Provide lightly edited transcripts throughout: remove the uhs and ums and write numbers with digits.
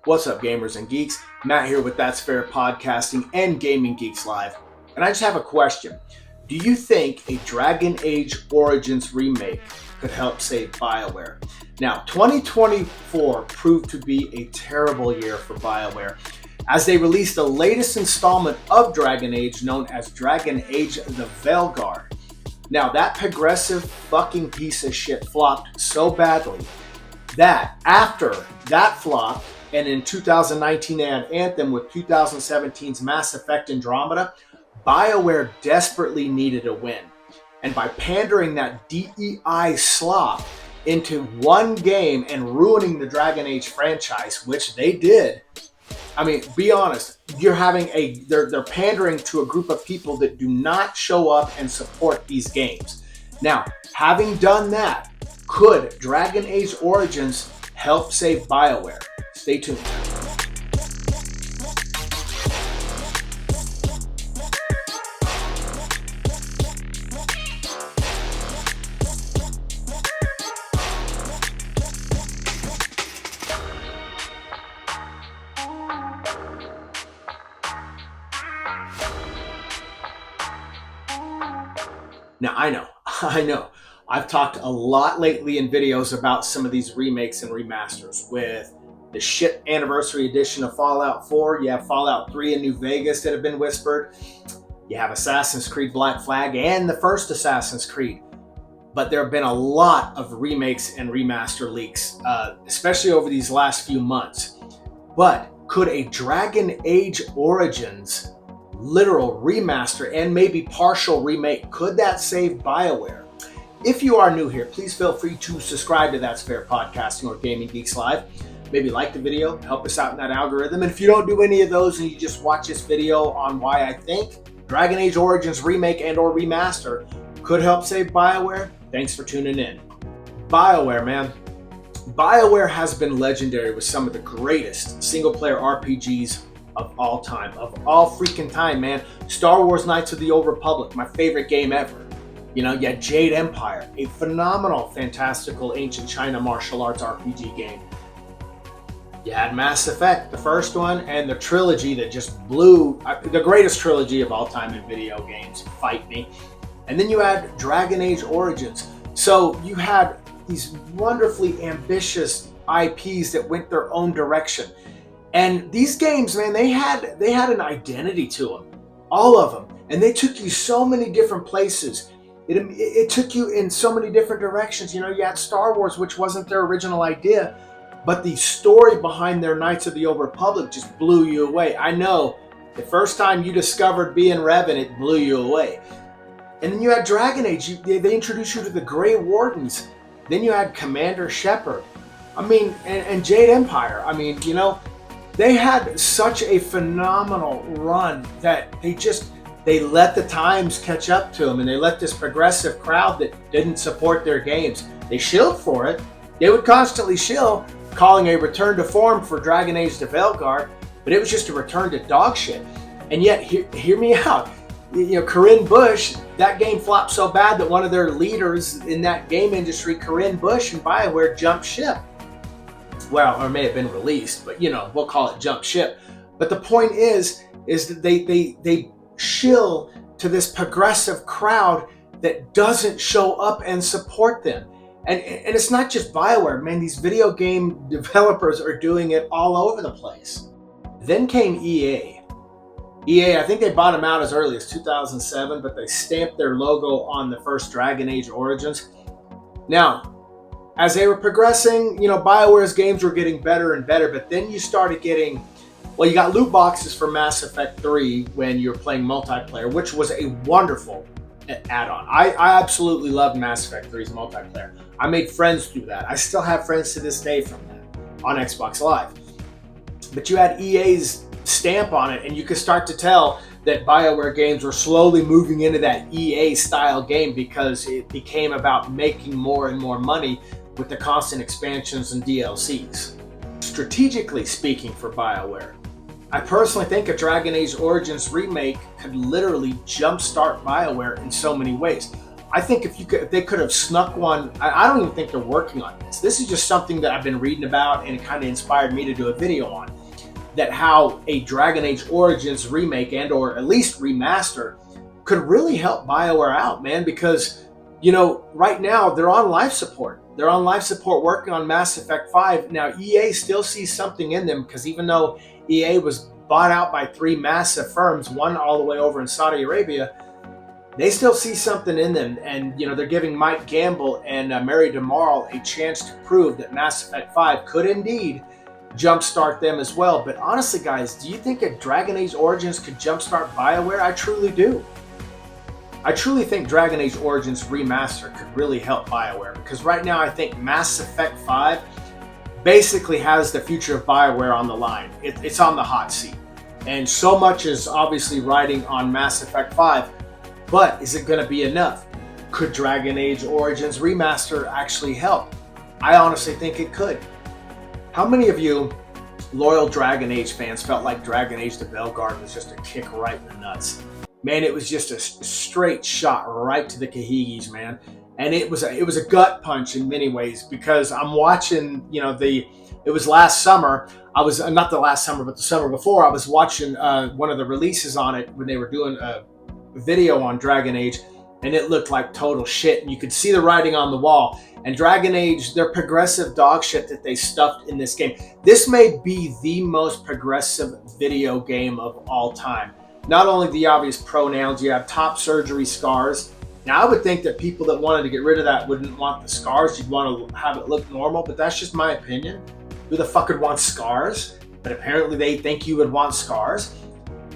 What's up, gamers and geeks? Matt here with That's Fair Podcasting and Gaming Geeks Live. And I just have a question. Do you think a Dragon Age Origins remake could help save BioWare? Now, 2024 proved to be a terrible year for BioWare as they released the latest installment of Dragon Age known as Dragon Age the Veilguard. Now, that progressive fucking piece of shit flopped so badly that after that flop, and in 2019 they had Anthem with 2017's Mass Effect Andromeda, BioWare desperately needed a win. And by pandering that DEI slop into one game and ruining the Dragon Age franchise, which they did, I mean, be honest, they're pandering to a group of people that do not show up and support these games. Now, having done that, could Dragon Age Origins help save BioWare? Stay tuned. Now, I know. I've talked a lot lately in videos about some of these remakes and remasters. With the shit anniversary edition of Fallout 4, you have Fallout 3 in New Vegas that have been whispered. You have Assassin's Creed Black Flag and the first Assassin's Creed. But there have been a lot of remakes and remaster leaks, especially over these last few months. But could a Dragon Age Origins literal remaster and maybe partial remake, could that save BioWare? If you are new here, please feel free to subscribe to That's Fair Podcasting or Gaming Geeks Live. Maybe like the video, help us out in that algorithm. And if you don't do any of those and you just watch this video on why I think Dragon Age Origins remake and or remaster could help save BioWare, thanks for tuning in. BioWare, man. BioWare has been legendary with some of the greatest single-player RPGs of all time, of all freaking time, man. Star Wars Knights of the Old Republic, my favorite game ever. You know, you had Jade Empire, a phenomenal, fantastical ancient China martial arts RPG game. You had Mass Effect, the first one, and the trilogy that just blew, the greatest trilogy of all time in video games, fight me. And then you had Dragon Age Origins. So you had these wonderfully ambitious IPs that went their own direction. And these games, man, they had an identity to them, all of them. And they took you so many different places. It took you in so many different directions. You know, you had Star Wars, which wasn't their original idea, but the story behind their Knights of the Old Republic just blew you away. I know, the first time you discovered being Revan, it blew you away. And then you had Dragon Age. They introduced you to the Grey Wardens. Then you had Commander Shepard. I mean, and Jade Empire. I mean, you know, they had such a phenomenal run that they let the times catch up to them, and they let this progressive crowd that didn't support their games, they shilled for it. They would constantly shill, calling a return to form for Dragon Age the Veilguard, but it was just a return to dog shit. And yet, hear me out. You know, Corinne Bush, that game flopped so bad that one of their leaders in that game industry, Corinne Bush and BioWare, jumped ship. Well, or may have been released, but you know, we'll call it jump ship. But the point is that they shill to this progressive crowd that doesn't show up and support them. And it's not just BioWare, man, these video game developers are doing it all over the place. Then came EA. I think they bought them out as early as 2007, but they stamped their logo on the first Dragon Age Origins. Now, as they were progressing, you know, BioWare's games were getting better and better, but then you started getting, well, you got loot boxes for Mass Effect 3 when you were playing multiplayer, which was a wonderful add-on. I absolutely loved Mass Effect 3's multiplayer. I made friends through that. I still have friends to this day from that on Xbox Live. But you had EA's stamp on it, and you could start to tell that BioWare games were slowly moving into that EA-style game because it became about making more and more money with the constant expansions and DLCs. Strategically speaking for BioWare, I personally think a Dragon Age Origins remake could literally jumpstart BioWare in so many ways. I think if they could have snuck one, I don't even think they're working on this. This is just something that I've been reading about and it kind of inspired me to do a video on. that how a Dragon Age Origins remake and or at least remaster could really help BioWare out, man, because, you know, right now they're on life support. They're on life support working on Mass Effect 5. Now, EA still sees something in them because even though EA was bought out by 3 massive firms, one all the way over in Saudi Arabia, they still see something in them. And, you know, they're giving Mike Gamble and Mary DeMarle a chance to prove that Mass Effect 5 could indeed jumpstart them as well. But honestly, guys, do you think a Dragon Age Origins could jumpstart BioWare? I truly do. I truly think Dragon Age Origins Remaster could really help BioWare, because right now I think Mass Effect 5 basically has the future of BioWare on the line. It's on the hot seat. And so much is obviously riding on Mass Effect 5, but is it going to be enough? Could Dragon Age Origins Remaster actually help? I honestly think it could. How many of you loyal Dragon Age fans felt like Dragon Age the Bellegarde was just a kick right in the nuts? Man, it was just a straight shot right to the Kahigis, man. And it was a gut punch in many ways, because I'm watching, you know, it was last summer. I was, not the last summer, but the summer before, I was watching one of the releases on it when they were doing a video on Dragon Age, and it looked like total shit. And you could see the writing on the wall. And Dragon Age, their progressive dog shit that they stuffed in this game. This may be the most progressive video game of all time. Not only the obvious pronouns, you have top surgery scars. Now, I would think that people that wanted to get rid of that wouldn't want the scars. You'd want to have it look normal, but that's just my opinion. Who the fuck would want scars? But apparently they think you would want scars.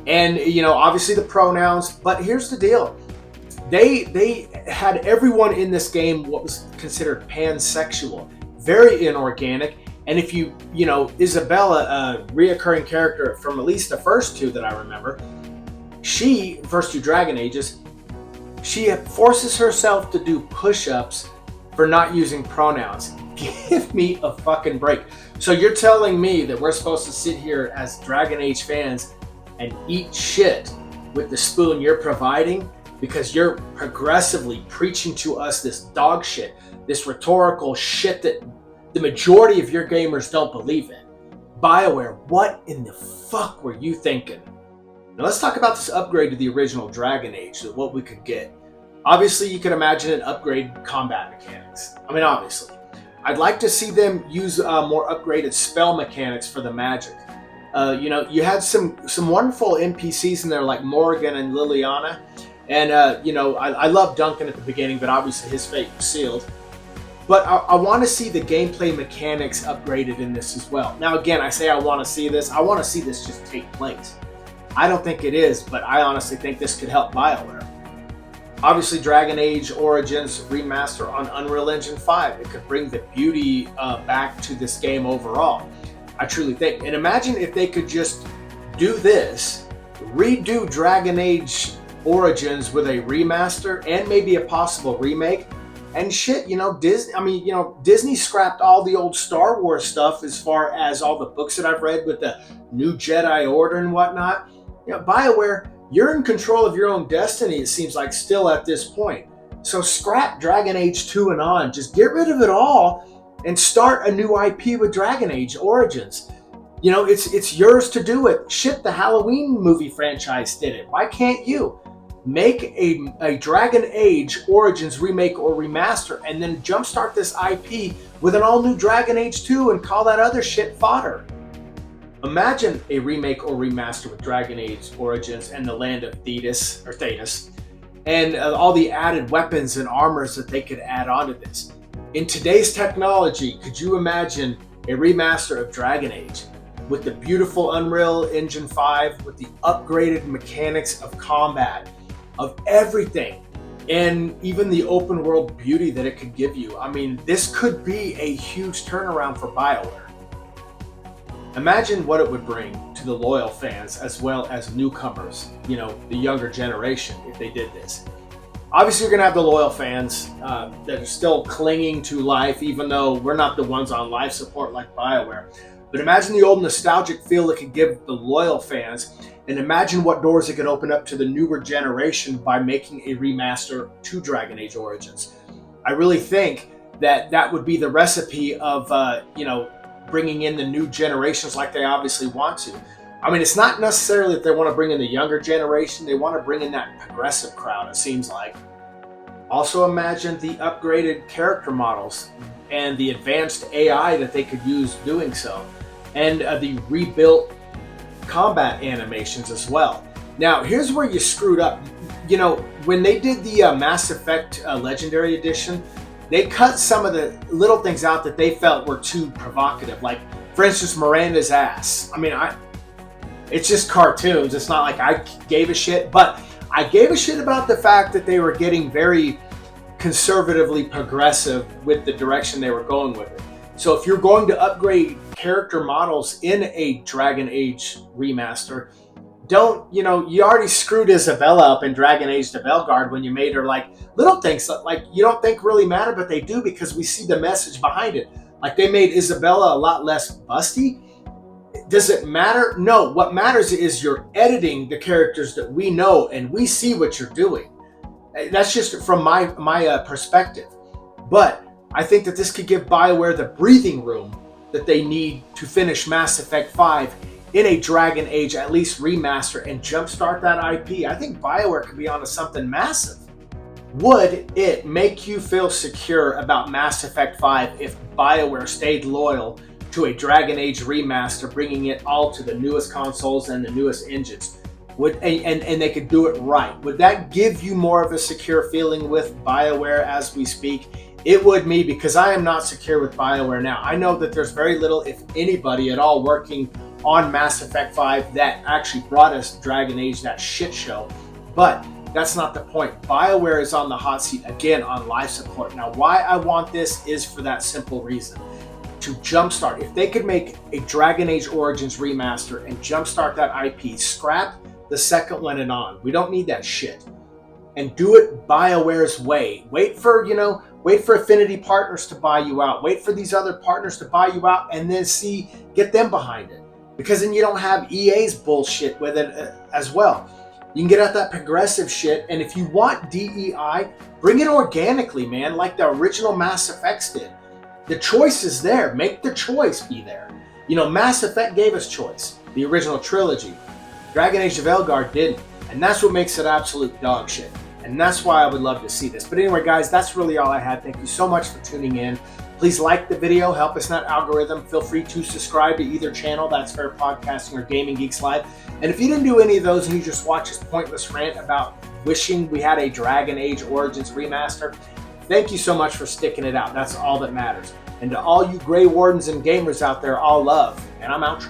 And, you know, obviously the pronouns, but here's the deal. They had everyone in this game what was considered pansexual, very inorganic. And if you know, Isabella, a reoccurring character from at least the first two that I remember, first two Dragon Ages, she forces herself to do push-ups for not using pronouns. Give me a fucking break. So you're telling me that we're supposed to sit here as Dragon Age fans and eat shit with the spoon you're providing because you're progressively preaching to us this dog shit, this rhetorical shit that the majority of your gamers don't believe in? BioWare, what in the fuck were you thinking? Now let's talk about this upgrade to the original Dragon Age, what we could get. Obviously, you could imagine an upgrade combat mechanics. I mean, obviously. I'd like to see them use more upgraded spell mechanics for the magic. You know, you had some wonderful NPCs in there like Morgan and Liliana. And, you know, I love Duncan at the beginning, but obviously his fate was sealed. But I want to see the gameplay mechanics upgraded in this as well. Now, again, I say I want to see this. I want to see this just take place. I don't think it is, but I honestly think this could help BioWare. Obviously, Dragon Age Origins Remaster on Unreal Engine 5. It could bring the beauty back to this game overall. I truly think. And imagine if they could just do this, redo Dragon Age Origins with a remaster and maybe a possible remake. And shit, you know, Disney scrapped all the old Star Wars stuff as far as all the books that I've read with the new Jedi Order and whatnot. You know, BioWare, you're in control of your own destiny, it seems like, still at this point. So scrap Dragon Age 2 and on. Just get rid of it all and start a new IP with Dragon Age Origins. You know, it's yours to do it. Shit, the Halloween movie franchise did it. Why can't you? Make a Dragon Age Origins remake or remaster and then jumpstart this IP with an all-new Dragon Age 2 and call that other shit fodder. Imagine a remake or remaster with Dragon Age Origins and the land of Thetis, and all the added weapons and armors that they could add onto this. In today's technology, could you imagine a remaster of Dragon Age with the beautiful Unreal Engine 5, with the upgraded mechanics of combat, of everything, and even the open world beauty that it could give you? I mean, this could be a huge turnaround for BioWare. Imagine what it would bring to the loyal fans as well as newcomers, you know, the younger generation, if they did this. Obviously, you're going to have the loyal fans that are still clinging to life, even though we're not the ones on life support like BioWare. But imagine the old nostalgic feel it could give the loyal fans, and imagine what doors it could open up to the newer generation by making a remaster to Dragon Age Origins. I really think that would be the recipe of, you know, bringing in the new generations like they obviously want to. I mean, it's not necessarily that they want to bring in the younger generation. They want to bring in that progressive crowd, it seems like. Also imagine the upgraded character models and the advanced AI that they could use doing so. And the rebuilt combat animations as well. Now, here's where you screwed up. You know, when they did the Mass Effect Legendary Edition, they cut some of the little things out that they felt were too provocative. Like, for instance, Miranda's ass. I mean, it's just cartoons. It's not like I gave a shit, but I gave a shit about the fact that they were getting very conservatively progressive with the direction they were going with it. So if you're going to upgrade character models in a Dragon Age remaster, don't, you know, you already screwed Isabella up in Dragon Age de Bellegarde when you made her like little things that like you don't think really matter, but they do because we see the message behind it. Like they made Isabella a lot less busty. Does it matter? No. What matters is you're editing the characters that we know and we see what you're doing. That's just from my perspective. But I think that this could give BioWare the breathing room that they need to finish Mass Effect 5 in a Dragon Age, at least remaster, and jumpstart that IP. I think BioWare could be onto something massive. Would it make you feel secure about Mass Effect 5 if BioWare stayed loyal to a Dragon Age remaster, bringing it all to the newest consoles and the newest engines? And they could do it right. Would that give you more of a secure feeling with BioWare as we speak? It would me, because I am not secure with BioWare now. I know that there's very little, if anybody at all, working on Mass Effect 5 that actually brought us Dragon Age, that shit show. But that's not the point. BioWare is on the hot seat again on life support. Now, why I want this is for that simple reason. To jumpstart, if they could make a Dragon Age Origins remaster and jumpstart that IP, scrap the second one and on. We don't need that shit. And do it BioWare's way. Wait for Affinity Partners to buy you out. Wait for these other partners to buy you out and then get them behind it. Because then you don't have EA's bullshit with it as well. You can get at that progressive shit, and if you want DEI, bring it organically, man, like the original Mass Effects did. The choice is there. Make the choice be there. You know, Mass Effect gave us choice. The original trilogy. Dragon Age of Elgard didn't. And that's what makes it absolute dog shit. And that's why I would love to see this. But anyway, guys, that's really all I had. Thank you so much for tuning in. Please like the video. Help us in that algorithm. Feel free to subscribe to either channel. That's Fair Podcasting or Gaming Geeks Live. And if you didn't do any of those and you just watch this pointless rant about wishing we had a Dragon Age Origins remaster, thank you so much for sticking it out. That's all that matters. And to all you Grey Wardens and gamers out there, all love. And I'm out.